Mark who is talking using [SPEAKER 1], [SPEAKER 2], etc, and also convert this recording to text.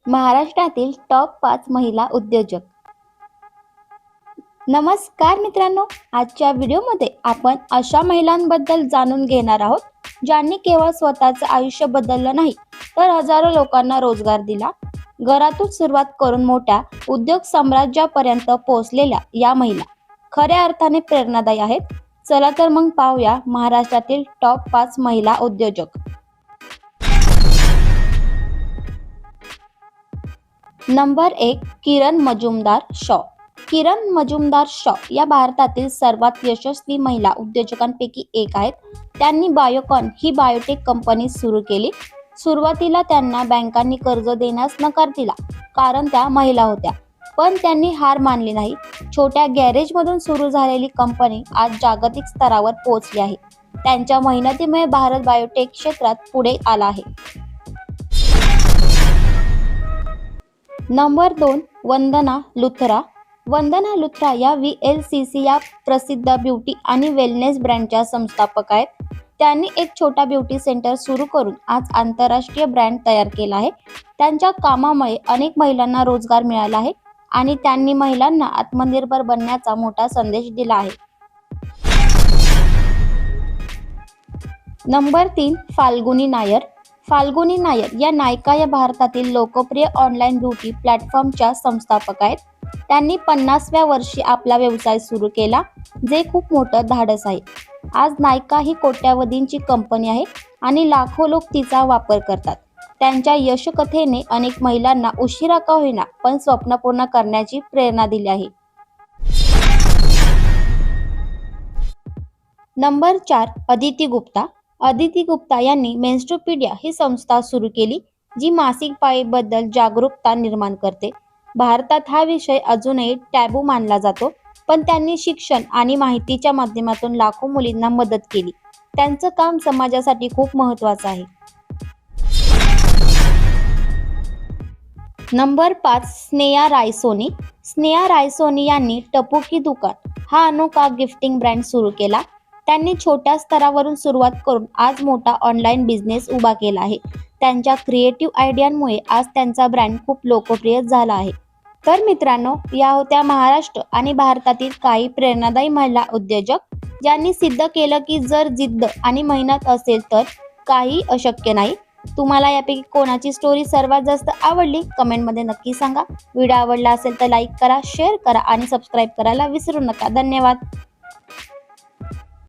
[SPEAKER 1] महाराष्ट्रातील टॉप 5 महिला उद्योजक. नमस्कार मित्रांनो, आजच्या व्हिडिओमध्ये आपण अशा महिलांबद्दल जाणून घेणार आहोत ज्यांनी केवळ स्वतःचं आयुष्य बदललं नाही तर हजारो लोकांना रोजगार दिला. घरातून सुरुवात करून मोठ्या उद्योग साम्राज्यापर्यंत पोहोचलेल्या या महिला खऱ्या अर्थाने प्रेरणादायी आहेत. चला तर मग पाहूया महाराष्ट्रातील टॉप 5 महिला उद्योजक. नंबर 1, किरण मजुमदार शॉ. किरण मजुमदार शॉ या भारतातील सर्वात यशस्वी महिला उद्योजकांपैकी एक आहेत. त्यांनी बायोकॉन ही बायोटेक कंपनी सुरू केली. सुरुवातीला त्यांना बँकांनी कर्ज देण्यास नकार दिला कारण त्या महिला होत्या, पण त्यांनी हार मानली नाही. छोट्या गॅरेजमधून सुरू झालेली कंपनी आज जागतिक स्तरावर पोहोचली आहे. त्यांच्या मेहनतीमुळे भारत बायोटेक क्षेत्रात पुढे आला आहे. नंबर 2, वंदना लुथरा. वंदना लुथरा या VLCC या प्रसिद्ध ब्युटी आणि वेलनेस ब्रँडच्या संस्थापक आहेत. त्यांनी एक छोटा ब्युटी सेंटर सुरू करून आज आंतरराष्ट्रीय ब्रँड तयार केला आहे. त्यांच्या कामामुळे अनेक महिलांना रोजगार मिळाला आहे आणि त्यांनी महिलांना आत्मनिर्भर बनण्याचा मोठा संदेश दिला आहे. नंबर 3, फाल्गुनी नायर. फाल्गुनी नायर या नायका या भारतातील लोकप्रिय ऑनलाईन ब्युटी प्लॅटफॉर्मच्या संस्थापक आहेत. त्यांनी 50व्या वर्षी आपला व्यवसाय सुरू केला, जे खूप मोठं धाडस आहे. आज नायका ही कोट्यावधींची कंपनी आहे आणि लाखो लोक तिचा वापर करतात. त्यांच्या यशकथेने अनेक महिलांना उशिरा का होईना पण स्वप्न पूर्ण करण्याची प्रेरणा दिली आहे. नंबर 4, अदिती गुप्ता. अदिती गुप्ता यांनी मेन्स्ट्रोपीडिया ही संस्था सुरू केली, जी मासिक पाळीबद्दल जागरूकता निर्माण करते. भारतात हा विषय अजूनही टॅबू मानला जातो, पण त्यांनी शिक्षण आणि माहितीच्या माध्यमातून लाखो मुलींना मदत केली. त्यांचं काम समाजासाठी खूप महत्त्वाचं आहे. नंबर 5, स्नेहा रायसोनी. स्नेहा रायसोनी यांनी टपुकी दुकान हा अनोखा गिफ्टिंग ब्रँड सुरू केला. त्यांनी छोट्या स्तरावरून सुरुवात करून आज मोठा ऑनलाईन बिझनेस उभा केला आहे. त्यांच्या क्रिएटिव्ह आयडियांमुळे आज त्यांचा ब्रँड खूप लोकप्रिय झाला आहे. तर मित्रांनो, या होत्या महाराष्ट्र आणि भारतातील काही प्रेरणादायी महिला उद्योजक ज्यांनी सिद्ध केलं की जर जिद्द आणि मेहनत असेल तर काही अशक्य नाही. तुम्हाला यापैकी कोणाची स्टोरी सर्वात जास्त आवडली कमेंटमध्ये नक्की सांगा. व्हिडिओ आवडला असेल तर लाईक करा, शेअर करा आणि सबस्क्राईब करायला विसरू नका. धन्यवाद.